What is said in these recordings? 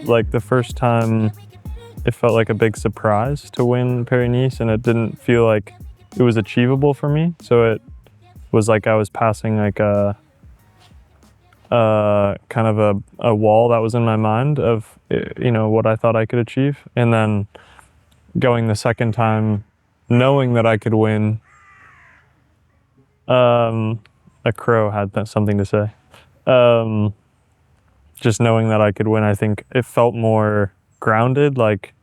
like the first time it felt like a big surprise to win Paris-Nice, and it didn't feel like it was achievable for me. So it was like I was passing like a kind of a wall that was in my mind of, you know, what I thought I could achieve. And then going the second time, knowing that I could win, a crow had something to say. Just knowing that I could win, I think it felt more grounded, like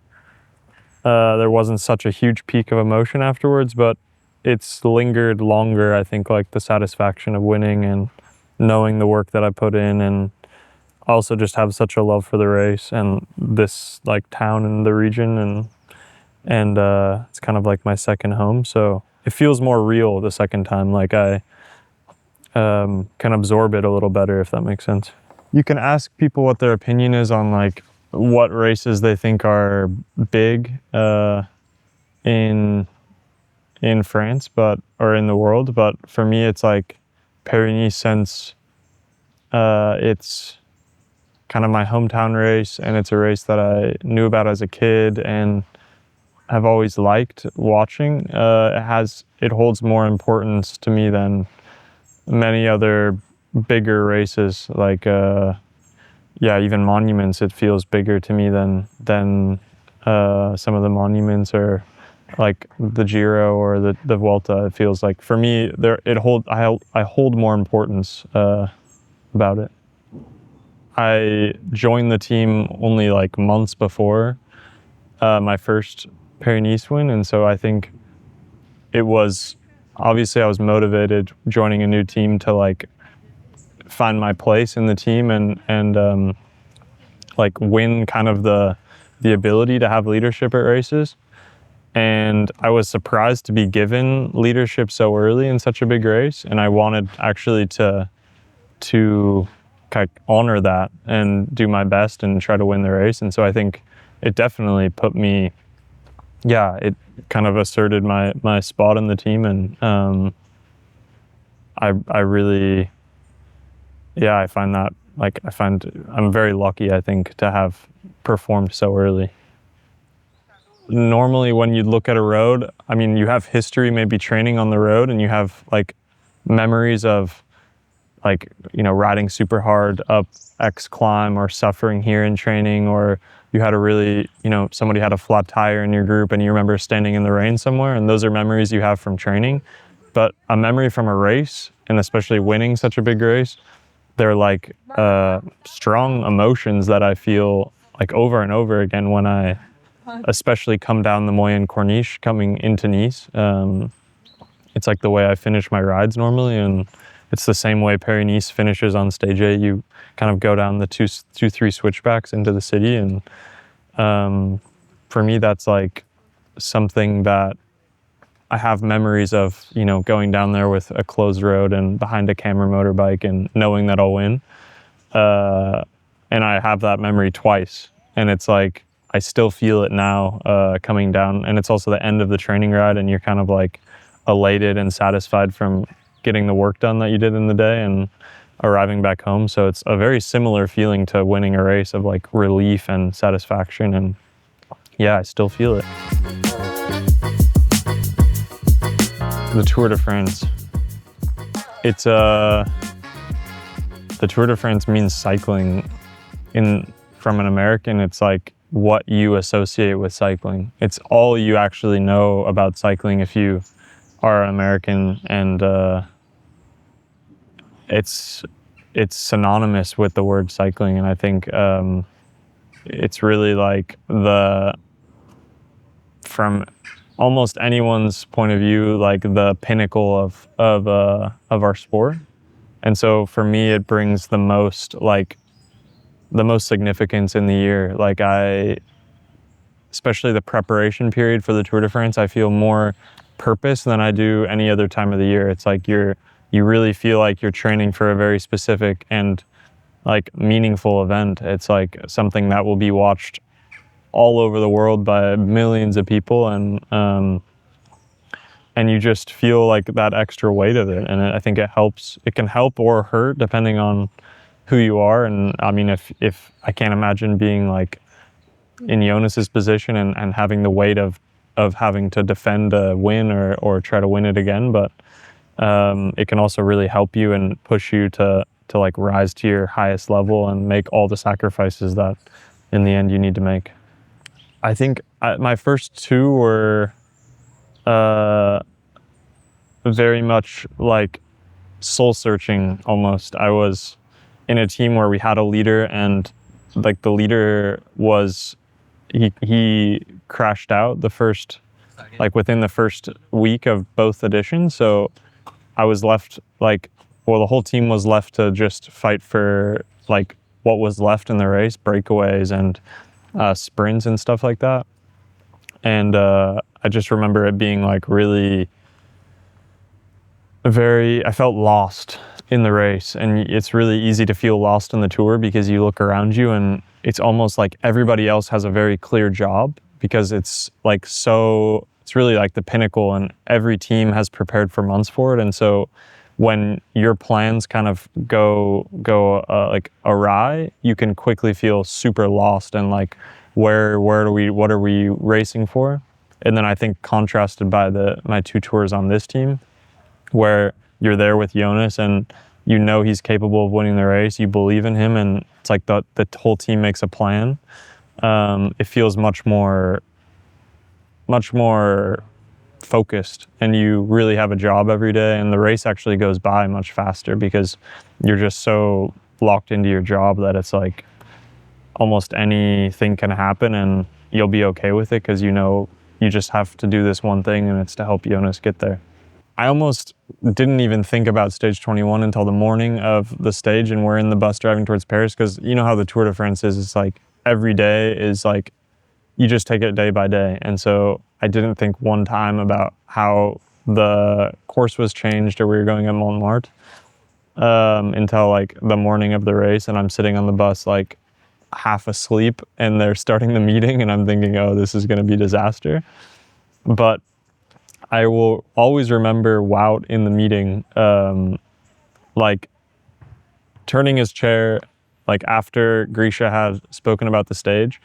there wasn't such a huge peak of emotion afterwards, but it's lingered longer, I think, like the satisfaction of winning and knowing the work that I put in, and also just have such a love for the race and this like town and the region, and it's kind of like my second home, so it feels more real the second time, like I can absorb it a little better, if that makes sense. You can ask people what their opinion is on like what races they think are big in France, or in the world, but for me it's like Paris-Nice, since it's kind of my hometown race, and it's a race that I knew about as a kid and have always liked watching. It holds more importance to me than many other bigger races, like even monuments. It feels bigger to me than some of the monuments, or like the Giro or the Vuelta. It feels like for me I hold more importance about it. I joined the team only like months before my first Paris-Nice win, and so I think it was, obviously I was motivated joining a new team to like find my place in the team and like win kind of the ability to have leadership at races. And I was surprised to be given leadership so early in such a big race, and I wanted actually to kind of honor that and do my best and try to win the race. And so I think it definitely put me, it kind of asserted my spot in the team, and I really, I find that, like, I'm very lucky, I think, to have performed so early. Normally when you look at a road, I mean, you have history, maybe training on the road, and you have like memories of like, you know, riding super hard up X climb, or suffering here in training, or you had a really, you know, somebody had a flat tire in your group and you remember standing in the rain somewhere, and those are memories you have from training. But a memory from a race, and especially winning such a big race, they're like strong emotions that I feel like over and over again when I especially come down the Moyenne Corniche coming into Nice. It's like the way I finish my rides normally, and it's the same way Paris-Nice finishes on stage A. You kind of go down the three switchbacks into the city, and for me that's like something that I have memories of, you know, going down there with a closed road and behind a camera motorbike and knowing that I'll win. And I have that memory twice, and it's like I still feel it now coming down, and it's also the end of the training ride, and you're kind of like elated and satisfied from getting the work done that you did in the day and arriving back home. So it's a very similar feeling to winning a race, of like relief and satisfaction, and I still feel it. The Tour de France. It's the Tour de France means cycling. From an American, it's like what you associate with cycling. It's all you actually know about cycling if you are American, and it's synonymous with the word cycling. And I think it's really like from almost anyone's point of view, like the pinnacle of our sport. And so for me, it brings the most significance in the year. Like especially the preparation period for the Tour de France, I feel more purpose than I do any other time of the year. It's like you really feel like you're training for a very specific and like meaningful event. It's like something that will be watched all over the world by millions of people, and you just feel like that extra weight of it. And I think it helps. It can help or hurt depending on who you are. And I mean, if I can't imagine being like in Jonas's position and having the weight of having to defend a win or try to win it again, but it can also really help you and push you to like rise to your highest level and make all the sacrifices that in the end you need to make. I think my first two were very much like soul searching almost. I was in a team where we had a leader, and like the leader was he crashed out within the first week of both editions. So I was left the whole team was left to just fight for like what was left in the race, breakaways and sprints and stuff like that. And I just remember it being like really I felt lost in the race. And it's really easy to feel lost in the Tour because you look around you and it's almost like everybody else has a very clear job, because it's really like the pinnacle, and every team has prepared for months for it. And so when your plans kind of go like awry, you can quickly feel super lost and like what are we racing for? And then I think contrasted by my two tours on this team, where you're there with Jonas and you know he's capable of winning the race, you believe in him, and it's like the whole team makes a plan. It feels much more focused, and you really have a job every day, and the race actually goes by much faster because you're just so locked into your job that it's like almost anything can happen and you'll be okay with it, because you know you just have to do this one thing, and it's to help Jonas get there. I almost didn't even think about stage 21 until the morning of the stage, and we're in the bus driving towards Paris, because you know how the Tour de France is. It's like every day is like you just take it day by day. And so I didn't think one time about how the course was changed or we were going at Montmartre until like the morning of the race, and I'm sitting on the bus like half asleep, and they're starting the meeting, and I'm thinking, oh, this is going to be disaster. But I will always remember Wout in the meeting, like turning his chair, like after Grisha had spoken about the stage,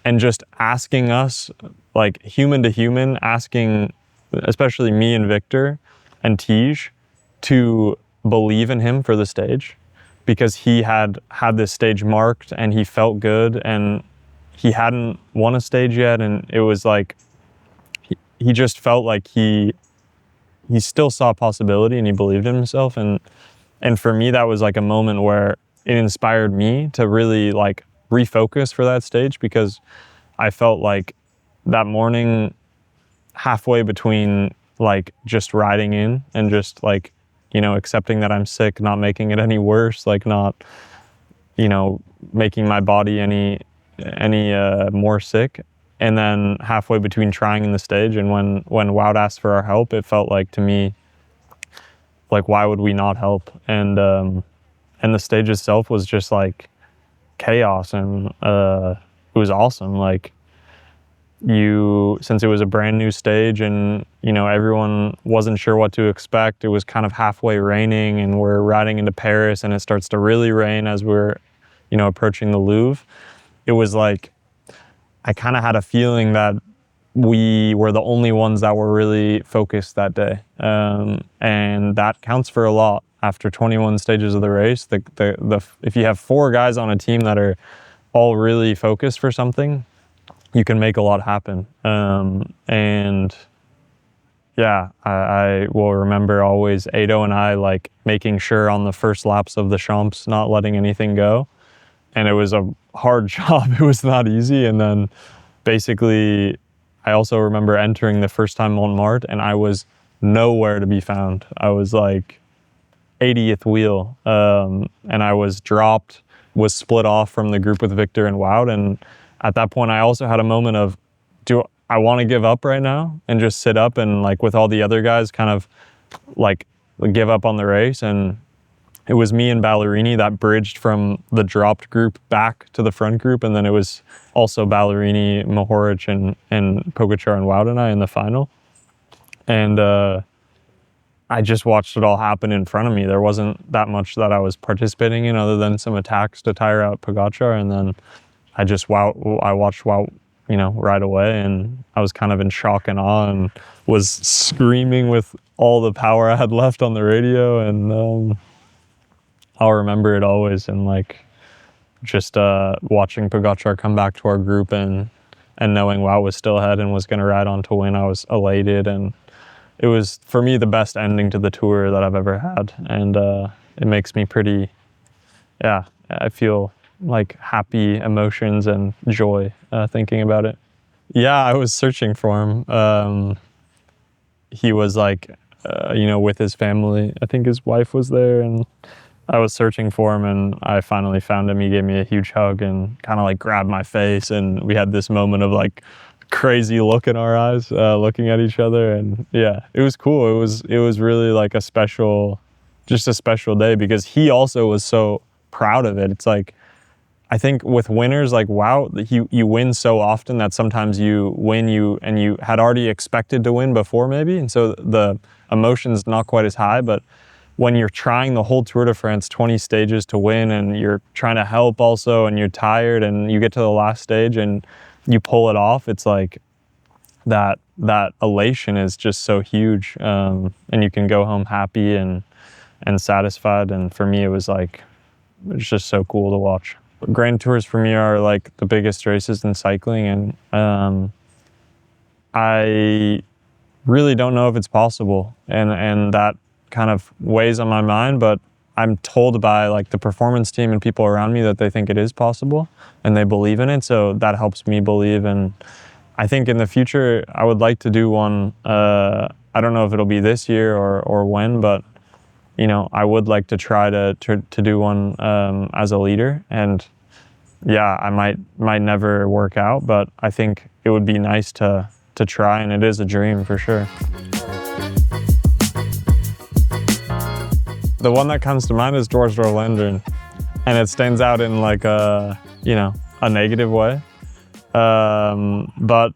and just asking us, like human to human, asking especially me and Victor and Tige to believe in him for the stage, because he had this stage marked and he felt good, and he hadn't won a stage yet, and it was like he just felt like he still saw possibility and he believed in himself. And for me, that was like a moment where it inspired me to really like refocus for that stage, because I felt like that morning, halfway between like just riding in and just like, you know, accepting that I'm sick, not making it any worse, like not, you know, making my body any more sick. And then halfway between trying in the stage and when Wout asked for our help, it felt like to me, like, why would we not help? And the stage itself was just like chaos, and it was awesome. Like since it was a brand new stage and, you know, everyone wasn't sure what to expect, it was kind of halfway raining, and we're riding into Paris and it starts to really rain as we're, you know, approaching the Louvre. It was like, I kind of had a feeling that we were the only ones that were really focused that day. And that counts for a lot. After 21 stages of the race, if you have 4 guys on a team that are all really focused for something, you can make a lot happen. And yeah, I will remember always Ado and I like making sure on the first laps of the Champs, not letting anything go. And it was a hard job. It was not easy. And then basically, I also remember entering the first time Montmartre, and I was nowhere to be found. I was like 80th wheel, and I was dropped, was split off from the group with Victor and Wout. And at that point, I also had a moment of, do I want to give up right now and just sit up and like with all the other guys kind of like give up on the race? And it was me and Ballerini that bridged from the dropped group back to the front group. And then it was also Ballerini, Mohoric, and Pogačar and Wout and I in the final. And I just watched it all happen in front of me. There wasn't that much that I was participating in other than some attacks to tire out Pogačar, and then I watched Wout, right away, and I was kind of in shock and awe and was screaming with all the power I had left on the radio, and I'll remember it always. And like just watching Pogačar come back to our group and knowing Wout was still ahead and was going to ride on to win, I was elated, and it was, for me, the best ending to the tour that I've ever had. And it makes me I feel like happy emotions and joy thinking about it. Yeah, I was searching for him. He was like, with his family. I think his wife was there, and I was searching for him, and I finally found him. He gave me a huge hug and kind of like grabbed my face, and we had this moment of like crazy look in our eyes, looking at each other. And yeah, it was cool. It was really like a special day, because he also was so proud of it. It's like, I think with winners, like, wow, you win so often that sometimes you win, and you had already expected to win before maybe, and so the emotion's not quite as high. But when you're trying the whole Tour de France, 20 stages to win, and you're trying to help also, and you're tired, and you get to the last stage and you pull it off, it's like that elation is just so huge, and you can go home happy and satisfied. And for me, it was just so cool to watch. Grand Tours for me are like the biggest races in cycling, and I really don't know if it's possible, and that kind of weighs on my mind. But I'm told by like the performance team and people around me that they think it is possible and they believe in it, so that helps me believe. And I think in the future I would like to do one. I don't know if it'll be this year or when, but I would like to try to do one as a leader. And yeah, I might never work out, but I think it would be nice to try, and it is a dream for sure. The one that comes to mind is George Rolandrin, and it stands out in like a negative way. But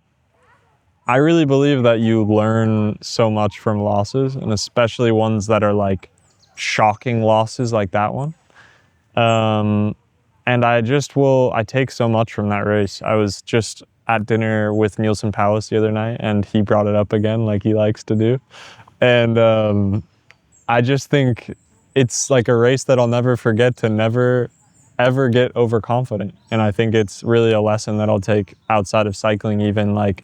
I really believe that you learn so much from losses, and especially ones that are like shocking losses like that one. And I take so much from that race. I was just at dinner with Nielsen Palace the other night, and he brought it up again like he likes to do. And I just think it's like a race that I'll never forget, to never ever get overconfident. And I think it's really a lesson that I'll take outside of cycling, even like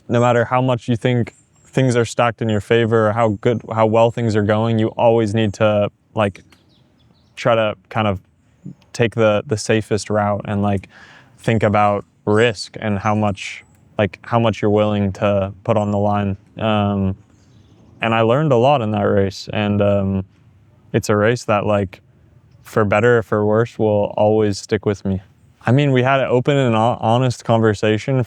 no matter how much you think things are stacked in your favor or how well things are going, you always need to like try to kind of take the safest route and like think about risk and how much you're willing to put on the line. And I learned a lot in that race, and it's a race that, like, for better or for worse, will always stick with me. I mean, we had an open and honest conversation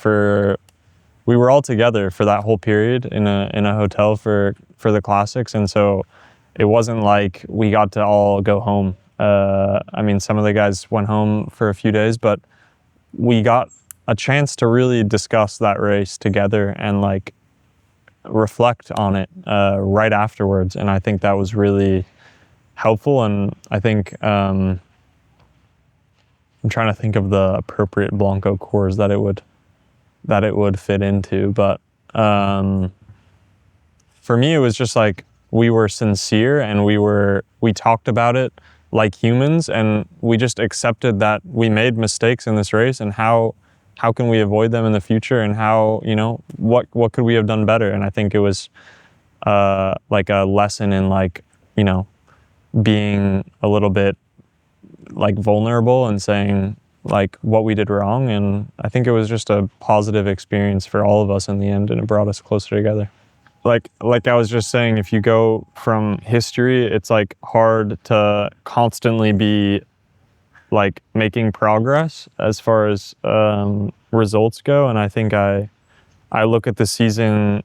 we were all together for that whole period in a hotel for the classics, and so it wasn't like we got to all go home. I mean, some of the guys went home for a few days, but we got a chance to really discuss that race together and like reflect on it right afterwards, and I think that was really helpful. And I think I'm trying to think of the appropriate Blanco cores that it would fit into, but for me it was just like we were sincere, and we talked about it like humans, and we just accepted that we made mistakes in this race, and how can we avoid them in the future, and how, what could we have done better. And I think it was like a lesson in like, being a little bit like vulnerable and saying like what we did wrong. And I think it was just a positive experience for all of us in the end, and it brought us closer together. Like I was just saying, if you go from history, it's like hard to constantly be like making progress as far as results go. And I think I look at the season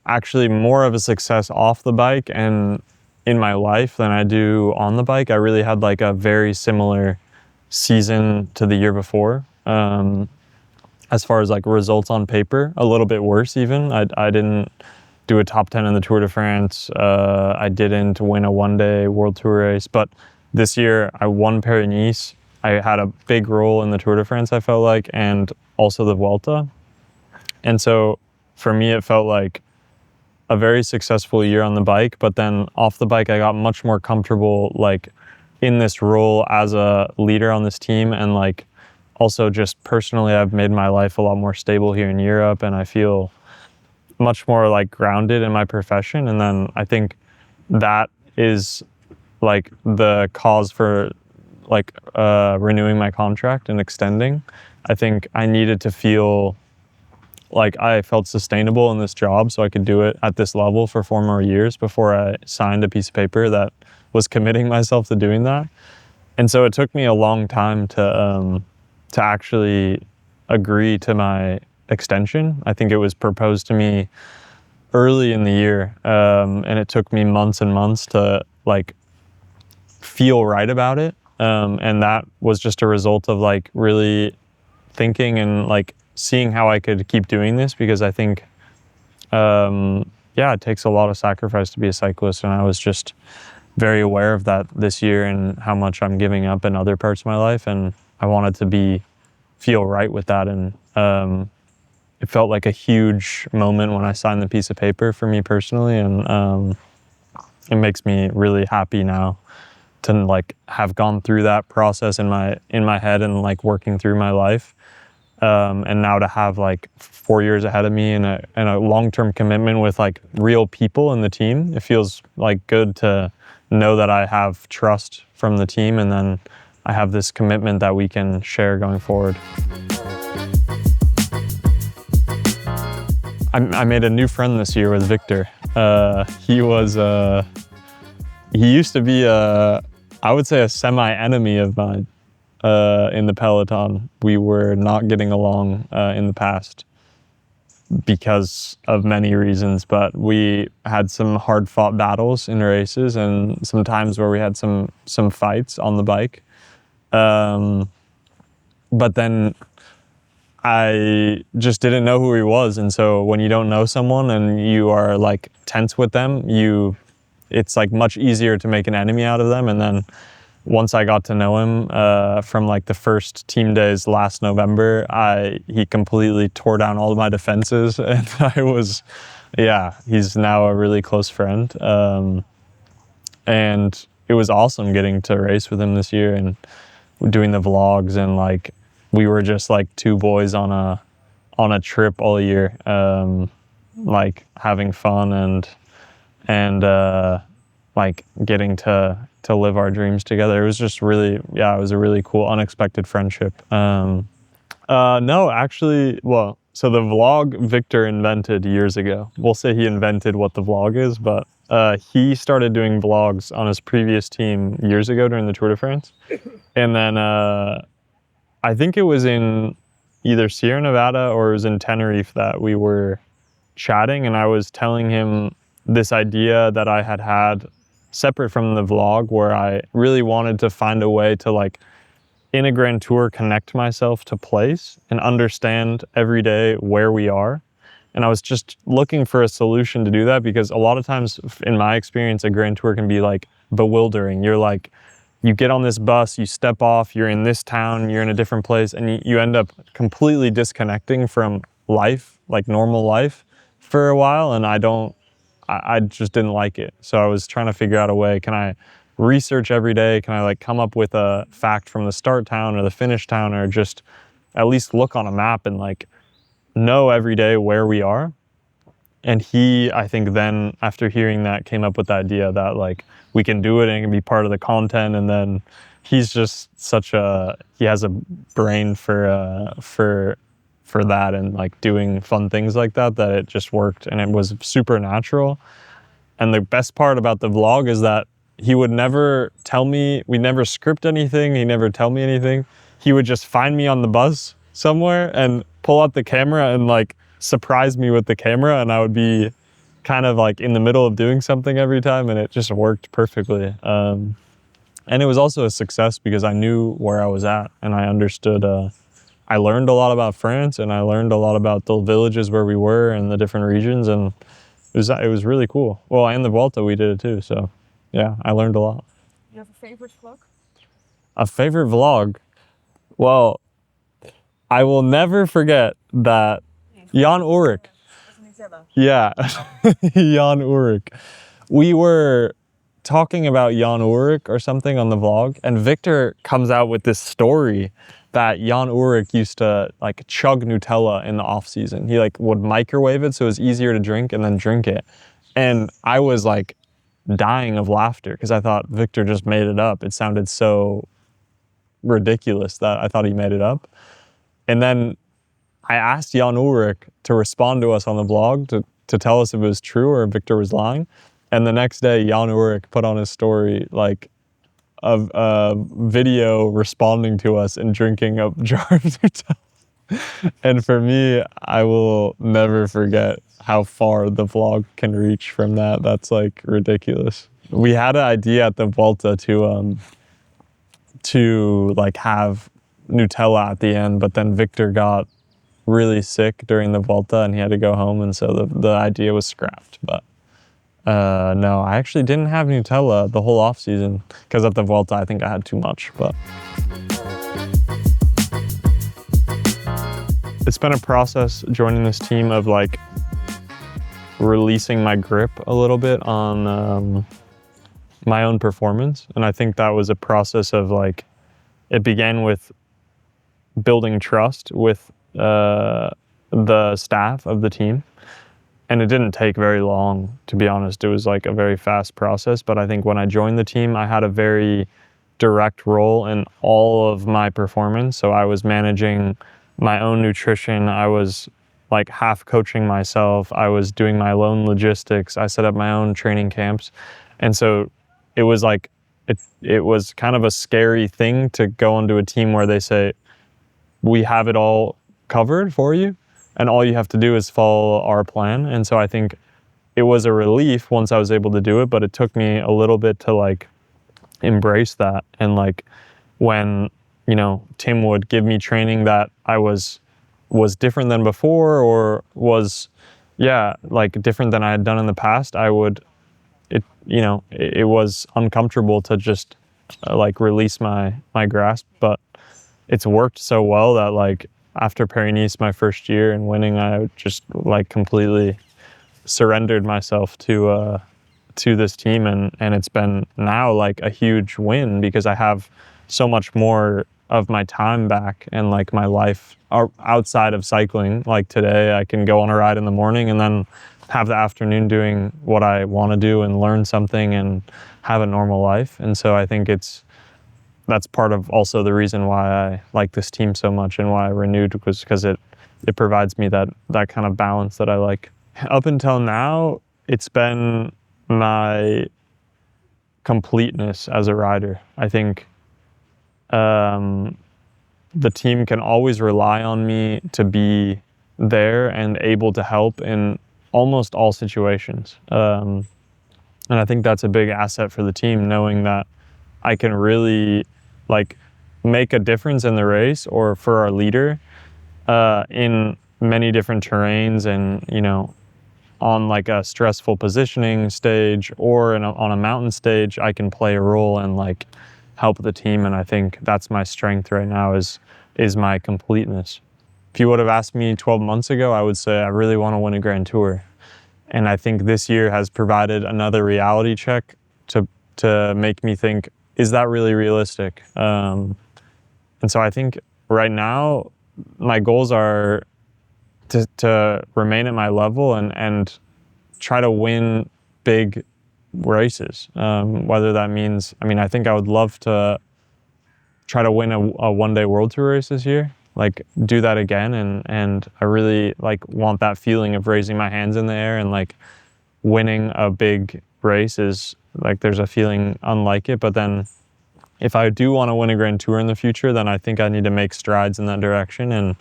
actually more of a success off the bike and in my life than I do on the bike. I really had like a very similar season to the year before. As far as like results on paper, a little bit worse even. I didn't do a top 10 in the Tour de France. I didn't win a one-day World Tour race, but this year I won Paris-Nice. I had a big role in the Tour de France, I felt like, and also the Vuelta. And so for me, it felt like a very successful year on the bike, but then off the bike, I got much more comfortable, like in this role as a leader on this team. And like, also just personally, I've made my life a lot more stable here in Europe, and I feel much more like grounded in my profession. And then I think that is like the cause for like renewing my contract and extending. I think I needed to feel like I felt sustainable in this job so I could do it at this level for 4 more years before I signed a piece of paper that was committing myself to doing that. And so it took me a long time to actually agree to my extension. I think it was proposed to me early in the year, and it took me months and months to like feel right about it. And that was just a result of like really thinking and like seeing how I could keep doing this, because I think, it takes a lot of sacrifice to be a cyclist. And I was just very aware of that this year and how much I'm giving up in other parts of my life. And I wanted to feel right with that. And it felt like a huge moment when I signed the piece of paper for me personally. And it makes me really happy now to like have gone through that process in my head and like working through my life. And now to have like 4 years ahead of me and a long-term commitment with like real people in the team, it feels like good to know that I have trust from the team, and then I have this commitment that we can share going forward. I made a new friend this year with Victor. He used to be I would say a semi-enemy of mine. In the peloton. We were not getting along in the past because of many reasons, but we had some hard-fought battles in races and some times where we had some fights on the bike. But then I just didn't know who he was, and so when you don't know someone and you are like tense with them, it's like much easier to make an enemy out of them. And then once I got to know him from like the first team days last November, he completely tore down all of my defenses, and he's now a really close friend. And it was awesome getting to race with him this year and doing the vlogs, and like we were just like two boys on a trip all year, like having fun and like getting to live our dreams together. It was just really, it was a really cool, unexpected friendship. No, actually, well, so the vlog Victor invented years ago. We'll say he invented what the vlog is, but he started doing vlogs on his previous team years ago during the Tour de France. And then I think it was in either Sierra Nevada or it was in Tenerife that we were chatting, and I was telling him this idea that I had separate from the vlog, where I really wanted to find a way to like in a Grand Tour connect myself to place and understand every day where we are. And I was just looking for a solution to do that, because a lot of times in my experience, a Grand Tour can be like bewildering. You're like, you get on this bus, you step off, you're in this town, you're in a different place, and you end up completely disconnecting from life, like normal life for a while. And I just didn't like it. So I was trying to figure out a way, can I research every day? Can I like come up with a fact from the start town or the finish town, or just at least look on a map and like know every day where we are? And he, I think then after hearing that, came up with the idea that like we can do it and it can be part of the content. And then he's just he has a brain for that and like doing fun things like that it just worked, and it was super natural. And the best part about the vlog is that he would never tell me, we never script anything, he never tell me anything. He would just find me on the bus somewhere and pull out the camera and like surprise me with the camera, and I would be kind of like in the middle of doing something every time, and it just worked perfectly. And it was also a success because I knew where I was at, and I understood I learned a lot about France, and I learned a lot about the villages where we were and the different regions, and it it was really cool. Well, and the Vuelta we did it too. So yeah, I learned a lot. You have a favorite vlog? A favorite vlog? Well, I will never forget that Jan Ulrich. Yeah, Jan Ulrich. We were talking about Jan Ulrich or something on the vlog, and Victor comes out with this story that Jan Ulrich used to like chug Nutella in the off season. He like would microwave it so it was easier to drink and then drink it. And I was like dying of laughter because I thought Victor just made it up. It sounded so ridiculous that I thought he made it up. And then I asked Jan Ulrich to respond to us on the vlog to tell us if it was true or if Victor was lying. And the next day, Jan Ulrich put on his story like a video responding to us and drinking a jar of Nutella. And for me, I will never forget how far the vlog can reach from that. That's like ridiculous. We had an idea at the Vuelta to like have Nutella at the end, but then Victor got really sick during the Vuelta and he had to go home, and so the idea was scrapped. But no, I actually didn't have Nutella the whole off season because at the Vuelta I think I had too much. But it's been a process joining this team of like releasing my grip a little bit on my own performance, and I think that was a process of like, it began with building trust with the staff of the team. And it didn't take very long, to be honest. It was like a very fast process. But I think when I joined the team, I had a very direct role in all of my performance. So I was managing my own nutrition. I was like half coaching myself. I was doing my own logistics. I set up my own training camps. And so it was like, it was kind of a scary thing to go into a team where they say, we have it all covered for you, and all you have to do is follow our plan. And so I think it was a relief once I was able to do it, but it took me a little bit to like embrace that. And like when, you know, Tim would give me training that I was different than before, or was, yeah, like different than I had done in the past, it was uncomfortable to just like release my grasp. But it's worked so well that like after Paris-Nice, my first year and winning, I just like completely surrendered myself to this team, and it's been now like a huge win because I have so much more of my time back and like my life outside of cycling. Like today, I can go on a ride in the morning and then have the afternoon doing what I want to do and learn something and have a normal life. And so I think that's part of also the reason why I like this team so much and why I renewed, was because it provides me that kind of balance that I like. Up until now, it's been my completeness as a rider. I think the team can always rely on me to be there and able to help in almost all situations. And I think that's a big asset for the team, knowing that I can really like make a difference in the race or for our leader in many different terrains, and you know, on like a stressful positioning stage or on a mountain stage, I can play a role and like help the team. And I think that's my strength right now is my completeness. If you would have asked me 12 months ago, I would say I really want to win a Grand Tour. And I think this year has provided another reality check to make me think, is that really realistic? And so I think right now my goals are to remain at my level and try to win big races. Whether that means, I think I would love to try to win a one-day World Tour race this year, like do that again. And I really like want that feeling of raising my hands in the air and like winning a big race is like, there's a feeling unlike it. But then if I do want to win a Grand Tour in the future, then I think I need to make strides in that direction.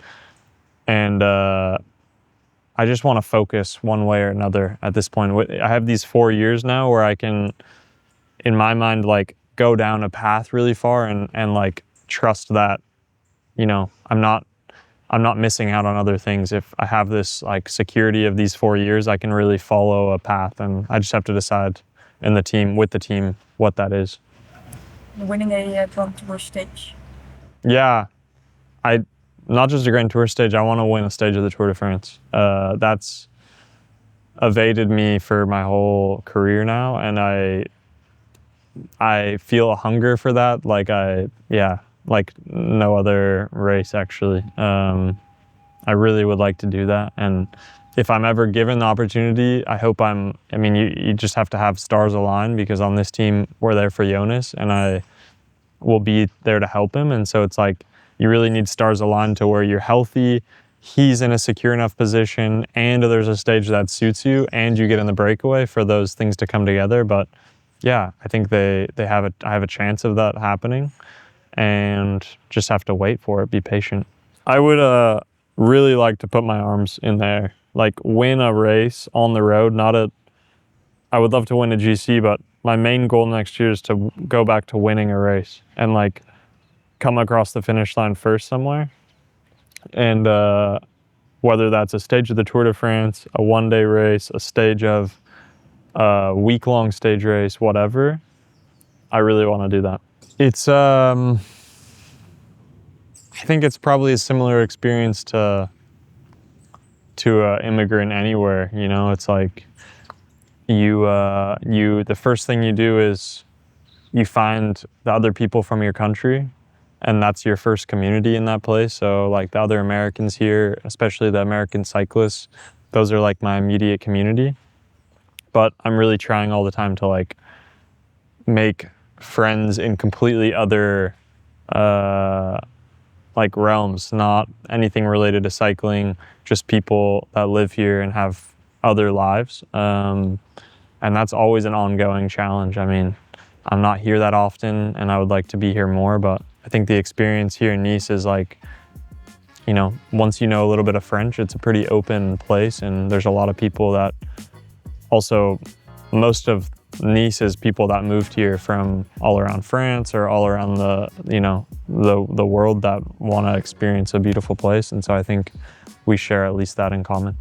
And I just want to focus one way or another at this point. I have these 4 years now where I can, in my mind, like go down a path really far and like trust that, you know, I'm not I'm not missing out on other things. If I have this like security of these 4 years, I can really follow a path, and I just have to decide with the team what that is. Winning a Grand Tour stage. Yeah, not just a Grand Tour stage. I want to win a stage of the Tour de France. That's evaded me for my whole career now, and I feel a hunger for that. Like like no other race actually. I really would like to do that, and if I'm ever given the opportunity, I hope I mean, you just have to have stars align, because on this team we're there for Jonas, and I will be there to help him. And so it's like, you really need stars aligned to where you're healthy, he's in a secure enough position, and there's a stage that suits you, and you get in the breakaway for those things to come together. But yeah, I think I have a chance of that happening, and just have to wait for it, be patient. I would really like to put my arms in there, like win a race on the road. I would love to win a GC, but my main goal next year is to go back to winning a race and like come across the finish line first somewhere. And whether that's a stage of the Tour de France, a one-day race, a stage of a week-long stage race, whatever, I really want to do that. It's I think it's probably a similar experience to an immigrant anywhere. You know, it's like the first thing you do is you find the other people from your country, and that's your first community in that place. So like the other Americans here, especially the American cyclists, those are like my immediate community. But I'm really trying all the time to like make friends in completely other like realms, not anything related to cycling, just people that live here and have other lives. And that's always an ongoing challenge. I mean, I'm not here that often, and I would like to be here more, but I think the experience here in Nice is like, you know, once you know a little bit of French, it's a pretty open place, and there's a lot of people that also, most of Nice is people that moved here from all around France or all around the world that want to experience a beautiful place. And so I think we share at least that in common.